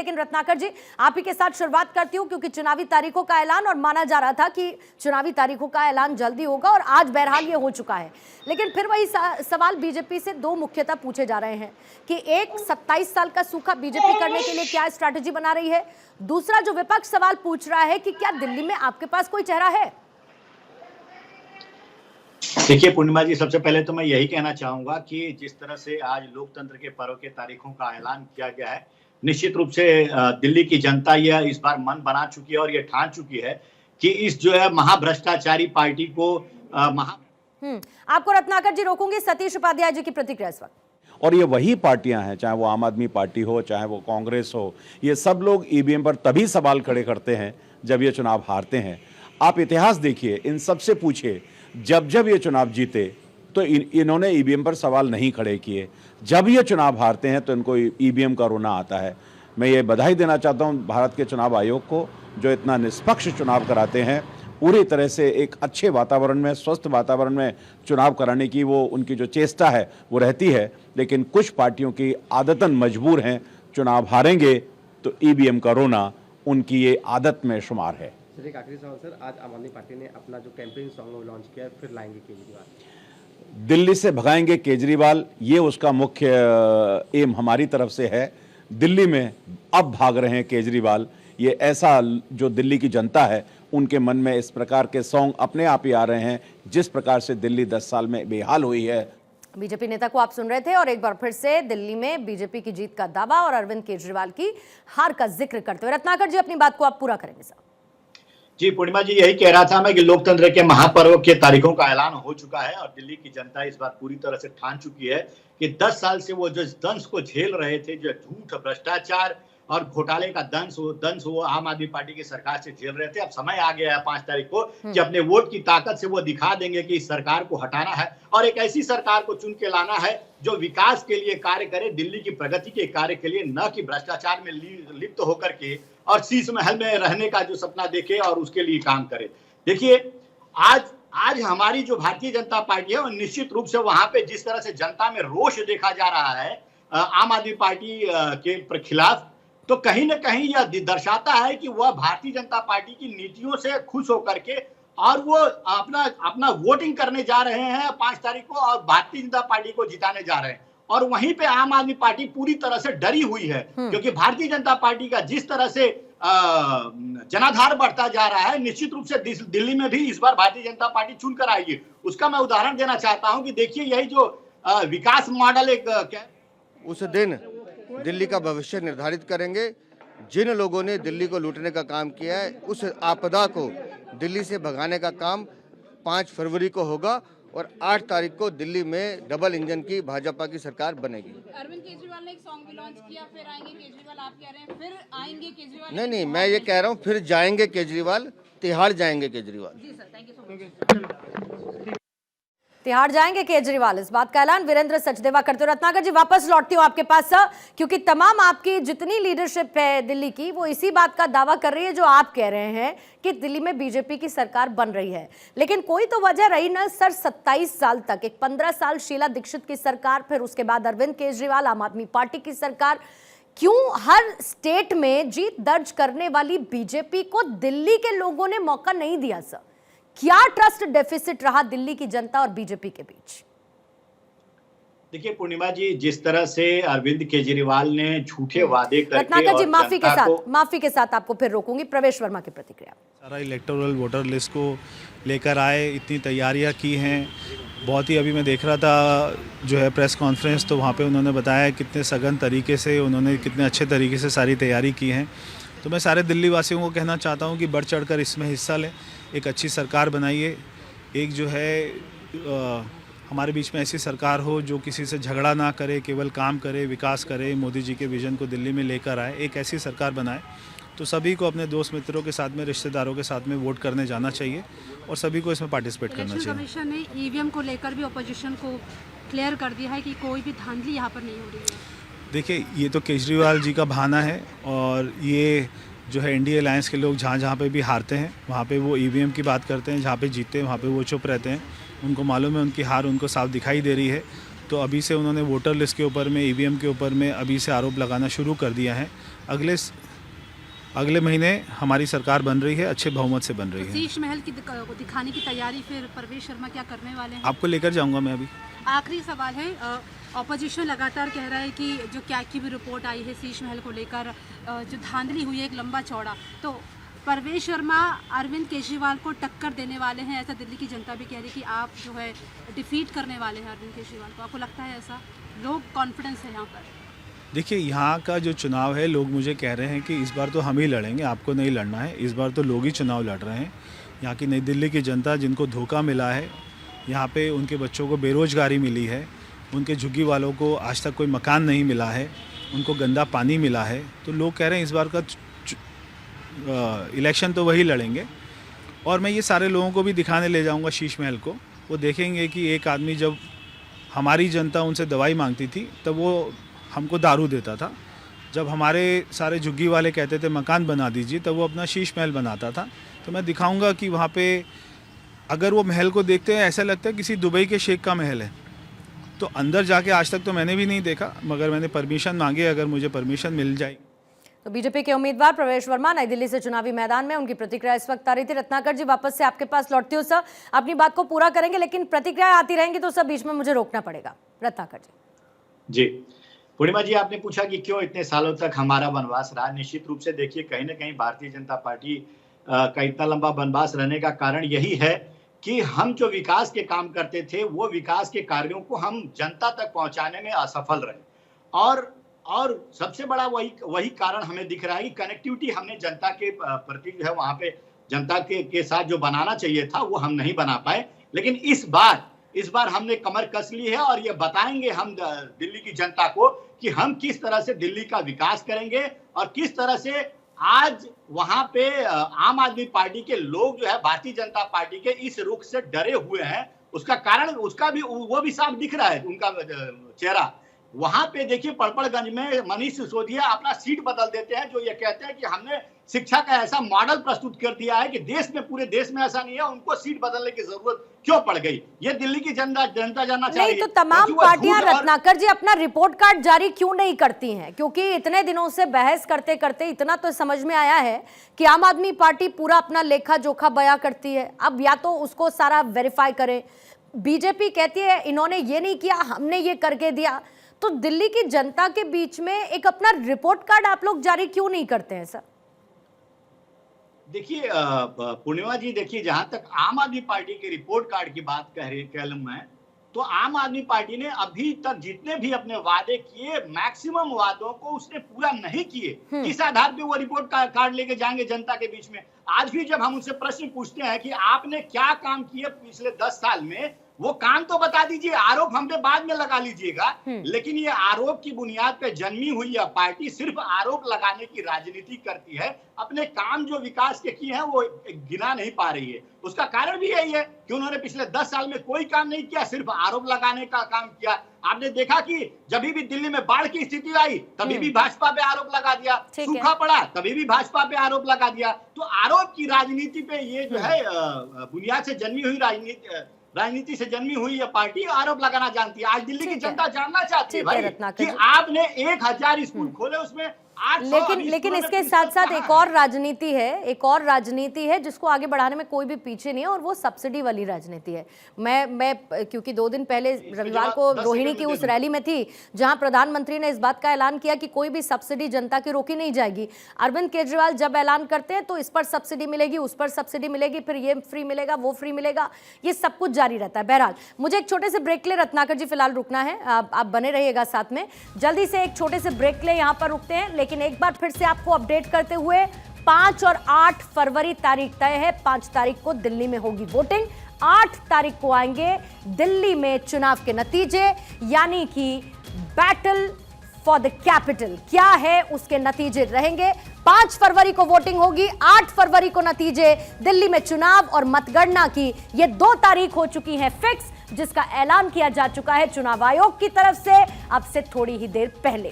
लेकिन रत्नाकर जी आप ही के साथ शुरुआत करती हूँ, क्योंकि चुनावी तारीखों का ऐलान और माना जा रहा था कि चुनावी तारीखों का ऐलान जल्दी होगा और आज बहरहाल ये हो चुका है। लेकिन फिर वही सवाल बीजेपी से दो मुख्यतः पूछे जा रहे हैं कि एक 27 साल का सूखा बीजेपी करने के लिए क्या स्ट्रैटेजी बना रही है, दूसरा जो विपक्ष सवाल पूछ रहा है कि क्या दिल्ली में आपके पास कोई चेहरा है। देखिए पूर्णिमा जी, सबसे पहले तो मैं यही कहना चाहूंगा कि जिस तरह से आज लोकतंत्र के पर्व के तारीखों का ऐलान किया गया है, निश्चित रूप से दिल्ली की जनता यह इस बार मन बना चुकी है और ये ठान चुकी है कि इस जो है महाभ्रष्टाचारी पार्टी को आपको रत्नाकर जी रोकूंगी, सतीश उपाध्याय जी की प्रतिक्रिया इस वक्त। और ये वही पार्टियां हैं, चाहे वो आम आदमी पार्टी हो, चाहे वो कांग्रेस हो, ये सब लोग ईवीएम पर तभी सवाल खड़े करते हैं जब ये चुनाव हारते हैं। आप इतिहास देखिए, इन सबसे पूछिए, जब ये चुनाव जीते तो इन्होंने ईवीएम पर सवाल नहीं खड़े किए, जब ये चुनाव हारते हैं तो इनको ईवीएम का रोना आता है। मैं ये बधाई देना चाहता हूँ भारत के चुनाव आयोग को, जो इतना निष्पक्ष चुनाव कराते हैं, पूरी तरह से एक अच्छे वातावरण में, स्वस्थ वातावरण में चुनाव कराने की वो उनकी जो चेष्टा है वो रहती है। लेकिन कुछ पार्टियों की आदतन मजबूर हैं, चुनाव हारेंगे तो ईवीएम का रोना उनकी ये आदत में शुमार है। सर एक आखिरी सवाल सर, आज आम आदमी पार्टी ने अपना जो कैंपेन सॉन्ग लॉन्च किया है, फिर लाएंगे केजरीवाल, दिल्ली से भगाएंगे केजरीवाल, ये उसका मुख्य एम हमारी तरफ से है। दिल्ली में अब भाग रहे हैं केजरीवाल, ये ऐसा जो दिल्ली की जनता है उनके मन में इस प्रकार के सॉन्ग अपने आप ही आ रहे हैं, जिस प्रकार से दिल्ली 10 साल में बेहाल हुई है। बीजेपी नेता को आप सुन रहे थे और एक बार फिर से दिल्ली में बीजेपी की जीत का दावा और अरविंद केजरीवाल की हार का जिक्र करते हुए। रत्नाकर जी अपनी बात को आप पूरा करेंगे सर। जी पूर्णिमा जी, यही कह रहा था मैं कि लोकतंत्र के महापर्व के तारीखों का ऐलान हो चुका है और दिल्ली की जनता इस बार पूरी तरह से ठान चुकी है कि 10 साल से वो जो दंश को झेल रहे थे, जो झूठ, भ्रष्टाचार और घोटाले का दंश वो आम आदमी पार्टी की सरकार से झेल रहे थे। अब समय आ गया है 5 तारीख को कि अपने वोट की ताकत से वो दिखा देंगे कि इस सरकार को हटाना है और एक ऐसी सरकार को चुन के लाना है जो विकास के लिए कार्य करे, दिल्ली की प्रगति के कार्य के लिए, न कि भ्रष्टाचार में लिप्त होकर के और शीश महल में रहने का जो सपना देखे और उसके लिए काम करे। देखिए आज हमारी जो भारतीय जनता पार्टी है वो निश्चित रूप से वहां पे जिस तरह से जनता में रोष देखा जा रहा है आम आदमी पार्टी के खिलाफ, तो कहीं ना कहीं यह दर्शाता है कि वह भारतीय जनता पार्टी की नीतियों से खुश होकर के और वो अपना वोटिंग करने जा रहे हैं 5 तारीख को और भारतीय जनता पार्टी को जिताने जा रहे हैं। और वहीं पे आम आदमी पार्टी पूरी तरह से डरी हुई है, क्योंकि भारतीय जनता पार्टी का जिस तरह से जनाधार बढ़ता जा रहा है, निश्चित रूप से दिल्ली में भी इस बार भारतीय जनता पार्टी चुनकर आएगी। उसका मैं उदाहरण देना चाहता हूं कि देखिए, यही जो विकास मॉडल एक उस दिन दिल्ली का भविष्य निर्धारित करेंगे। जिन लोगों ने दिल्ली को लूटने का काम किया है, उस आपदा को दिल्ली से भगाने का काम 5 फरवरी को होगा और 8 तारीख को दिल्ली में डबल इंजन की भाजपा की सरकार बनेगी। अरविंद केजरीवाल ने एक सॉन्ग भी लॉन्च किया, फिर आएंगे केजरीवाल, आप कह रहे हैं फिर आएंगे केजरीवाल? नहीं, मैं ये कह रहा हूँ फिर जाएंगे केजरीवाल, तिहाड़ जाएंगे केजरीवाल। जी sir, thank you so much. Tihar जाएंगे केजरीवाल, इस बात का ऐलान वीरेंद्र सचदेवा करते हुए। रत्नाकर जी वापस लौटती हूँ आपके पास सर, क्योंकि तमाम आपकी जितनी लीडरशिप है दिल्ली की वो इसी बात का दावा कर रही है जो आप कह रहे हैं कि दिल्ली में बीजेपी की सरकार बन रही है। लेकिन कोई तो वजह रही ना सर, 27 साल तक, एक 15 साल शीला दीक्षित की सरकार, फिर उसके बाद अरविंद केजरीवाल आम आदमी पार्टी की सरकार। क्यों हर स्टेट में जीत दर्ज करने वाली बीजेपी को दिल्ली के लोगों ने मौका नहीं दिया सर? क्या ट्रस्ट डेफिसिट रहा दिल्ली की जनता और बीजेपी के बीच? देखिए पूर्णिमा जी, जिस तरह से अरविंद केजरीवाल ने झूठे वादे करके, रत्नाकर जी माफी के साथ आपको फिर रोकूंगी। प्रवेश वर्मा की प्रतिक्रिया। सारा इलेक्टोरल वोटर लिस्ट को लेकर आए, इतनी तैयारियां की हैं, बहुत ही अभी मैं देख रहा था जो है प्रेस कॉन्फ्रेंस, तो वहाँ पे उन्होंने बताया कितने सघन तरीके से उन्होंने कितने अच्छे तरीके से सारी तैयारी की है। तो मैं सारे दिल्ली वासियों को कहना चाहता हूँ कि बढ़ चढ़ कर इसमें हिस्सा लें, एक अच्छी सरकार बनाइए, एक जो है हमारे बीच में ऐसी सरकार हो जो किसी से झगड़ा ना करे, केवल काम करे, विकास करे, मोदी जी के विजन को दिल्ली में लेकर आए, एक ऐसी सरकार बनाए। तो सभी को अपने दोस्त मित्रों के साथ में, रिश्तेदारों के साथ में वोट करने जाना चाहिए और सभी को इसमें पार्टिसिपेट करना चाहिए। कमीशन ने ईवीएम को लेकर भी अपोजिशन को क्लियर कर दिया है कि कोई भी धांधली यहाँ पर नहीं हो रही है। देखिए, ये तो केजरीवाल जी का बहाना है और ये जो है एनडीए अलायंस के लोग जहाँ पे भी हारते हैं वहाँ पे वो ईवीएम की बात करते हैं, जहाँ पे जीतते हैं वहाँ पे वो चुप रहते हैं। उनको मालूम है उनकी हार उनको साफ दिखाई दे रही है, तो अभी से उन्होंने वोटर लिस्ट के ऊपर में, ईवीएम के ऊपर में अभी से आरोप लगाना शुरू कर दिया है। अगले महीने हमारी सरकार बन रही है, अच्छे बहुमत से बन रही है। शीश महल की दिखाने की तैयारी फिर परवेश शर्मा क्या करने वाले हैं? आपको लेकर जाऊंगा मैं अभी। आखिरी सवाल है, ऑपोजिशन लगातार कह रहा है कि जो कैग की भी रिपोर्ट आई है शीश महल को लेकर, जो धांधली हुई है एक लंबा चौड़ा, तो परवेश शर्मा अरविंद केजरीवाल को टक्कर देने वाले हैं, ऐसा दिल्ली की जनता भी कह रही है कि आप जो है डिफीट करने वाले हैं अरविंद केजरीवाल को। आपको लगता है ऐसा? लोग कॉन्फिडेंस है यहाँ पर? देखिए, यहाँ का जो चुनाव है, लोग मुझे कह रहे हैं कि इस बार तो हम ही लड़ेंगे, आपको नहीं लड़ना है। इस बार तो लोग ही चुनाव लड़ रहे हैं। यहाँ की नई दिल्ली की जनता, जिनको धोखा मिला है, यहाँ पे उनके बच्चों को बेरोजगारी मिली है, उनके झुग्गी वालों को आज तक कोई मकान नहीं मिला है, उनको गंदा पानी मिला है, तो लोग कह रहे हैं इस बार का इलेक्शन तो वही लड़ेंगे। और मैं ये सारे लोगों को भी दिखाने ले जाऊँगा शीश महल को। वो देखेंगे कि एक आदमी, जब हमारी जनता उनसे दवाई मांगती थी तब वो हमको दारू देता था, जब हमारे सारे झुग्गी वाले कहते थे मकान बना दीजिए तब वो अपना शीश महल बनाता था। तो मैं दिखाऊंगा कि वहाँ पे अगर वो महल को देखते हैं ऐसा लगता है किसी दुबई के शेख का महल है। तो अंदर जाके आज तक तो मैंने भी नहीं देखा, मगर मैंने परमिशन मांगी, अगर मुझे परमिशन मिल जाए। तो बीजेपी के उम्मीदवार प्रवेश वर्मा नई दिल्ली से चुनावी मैदान में, उनकी प्रतिक्रिया इस वक्त आ रही थी। रत्नाकर जी, वापस से आपके पास लौटती हूँ सर, अपनी बात को पूरा करेंगे, लेकिन प्रतिक्रिया आती रहेंगी तो सब बीच में मुझे रोकना पड़ेगा। रत्नाकर जी। जी, पूर्णिमा जी, आपने पूछा कि क्यों इतने सालों तक हमारा वनवास रहा। निश्चित रूप से देखिए, कहीं ना कहीं भारतीय जनता पार्टी का इतना लंबा वनवास रहने का कारण यही है कि हम जो विकास के काम करते थे, वो विकास के कार्यों को हम जनता तक पहुंचाने में असफल रहे। और सबसे बड़ा वही कारण हमें दिख रहा है कि कनेक्टिविटी हमने जनता के प्रति जो है वहां पे जनता के साथ जो बनाना चाहिए था वो हम नहीं बना पाए। लेकिन इस बार हमने कमर कस ली है और ये बताएंगे हम दिल्ली की जनता को कि हम किस तरह से दिल्ली का विकास करेंगे और किस तरह से आज वहां पे आम आदमी पार्टी के लोग जो है भारतीय जनता पार्टी के इस रुख से डरे हुए हैं। उसका कारण वो भी साफ दिख रहा है, उनका चेहरा। वहां पे देखिए, पड़पड़गंज में मनीष सिसोदिया अपना सीट बदल देते हैं, जो ये कहते हैं कि हमने शिक्षा का ऐसा मॉडल प्रस्तुत कर दिया है कि पूरे देश में ऐसा नहीं है, उनको सीट बदलने की जरूरत क्यों पड़ गई, ये दिल्ली की जनता जानना चाह रही है। नहीं तो तमाम पार्टियां रत्नाकर जी अपना रिपोर्ट कार्ड जारी क्यों नहीं करती हैं? क्योंकि इतने दिनों से बहस करते करते इतना तो समझ में आया है कि आम आदमी पार्टी पूरा अपना लेखा जोखा बयां करती है। अब या तो उसको सारा वेरीफाई करें। बीजेपी कहती है इन्होंने ये नहीं किया, हमने ये करके दिया। तो दिल्ली की जनता के बीच में एक अपना रिपोर्ट कार्ड आप लोग जारी क्यों नहीं करते हैं सर? देखिए पूर्णिमा जी, देखिए, जहां तक आम आदमी पार्टी के रिपोर्ट कार्ड की बात कह लूं मैं, तो आम आदमी पार्टी ने अभी तक जितने भी अपने वादे किए, मैक्सिमम वादों को उसने पूरा नहीं किए। इस आधार पे वो रिपोर्ट कार्ड लेके जाएंगे जनता के बीच में। आज भी जब हम उनसे प्रश्न पूछते हैं कि आपने क्या काम किए पिछले 10 साल में, वो काम तो बता दीजिए, आरोप हम पे बाद में लगा लीजिएगा। लेकिन ये आरोप की बुनियाद पे जन्मी हुई यह पार्टी सिर्फ आरोप लगाने की राजनीति करती है, अपने काम जो विकास के किए हैं वो गिना नहीं पा रही है। उसका कारण भी यही है कि उन्होंने पिछले 10 साल में कोई काम नहीं किया, सिर्फ आरोप लगाने का काम किया। आपने देखा कि जब भी दिल्ली में बाढ़ की स्थिति आई तभी भी भाजपा पे आरोप लगा दिया, सूखा पड़ा तभी भी भाजपा पे आरोप लगा दिया। तो आरोप की राजनीति पे ये जो है बुनियाद से जन्मी हुई राजनीति से जन्मी हुई यह पार्टी आरोप लगाना जानती है। आज दिल्ली की जनता जानना चाहती है भाई कि आपने 1000 स्कूल खोले, उसमें लेकिन इसके साथ साथ एक और राजनीति है जिसको आगे बढ़ाने में कोई भी पीछे नहीं है, और वो सब्सिडी वाली राजनीति है। मैं क्योंकि 2 दिन पहले रविवार को रोहिणी की उस रैली में थी जहां प्रधानमंत्री ने इस बात का ऐलान किया कि कोई भी सब्सिडी जनता की रोकी नहीं जाएगी। अरविंद केजरीवाल जब ऐलान करते हैं तो इस पर सब्सिडी मिलेगी, उस पर सब्सिडी मिलेगी, फिर ये फ्री मिलेगा, वो फ्री मिलेगा, ये सब कुछ जारी रहता है। बहरहाल मुझे एक छोटे से ब्रेक ले, रत्नाकर जी फिलहाल रुकना है, आप बने रहिएगा साथ में। जल्दी से एक छोटे से ब्रेक ले, यहाँ पर रुकते हैं। लेकिन एक बार फिर से आपको अपडेट करते हुए, 5 और 8 फरवरी तारीख तय है। 5 तारीख को दिल्ली में होगी वोटिंग, 8 तारीख को आएंगे दिल्ली में चुनाव के नतीजे, यानी कि बैटल फॉर द कैपिटल क्या है उसके नतीजे रहेंगे। 5 फरवरी को वोटिंग होगी, 8 फरवरी को नतीजे, दिल्ली में चुनाव और मतगणना की ये 2 तारीख हो चुकी हैं फिक्स, जिसका ऐलान किया जा चुका है चुनाव आयोग की तरफ से अब से थोड़ी ही देर पहले।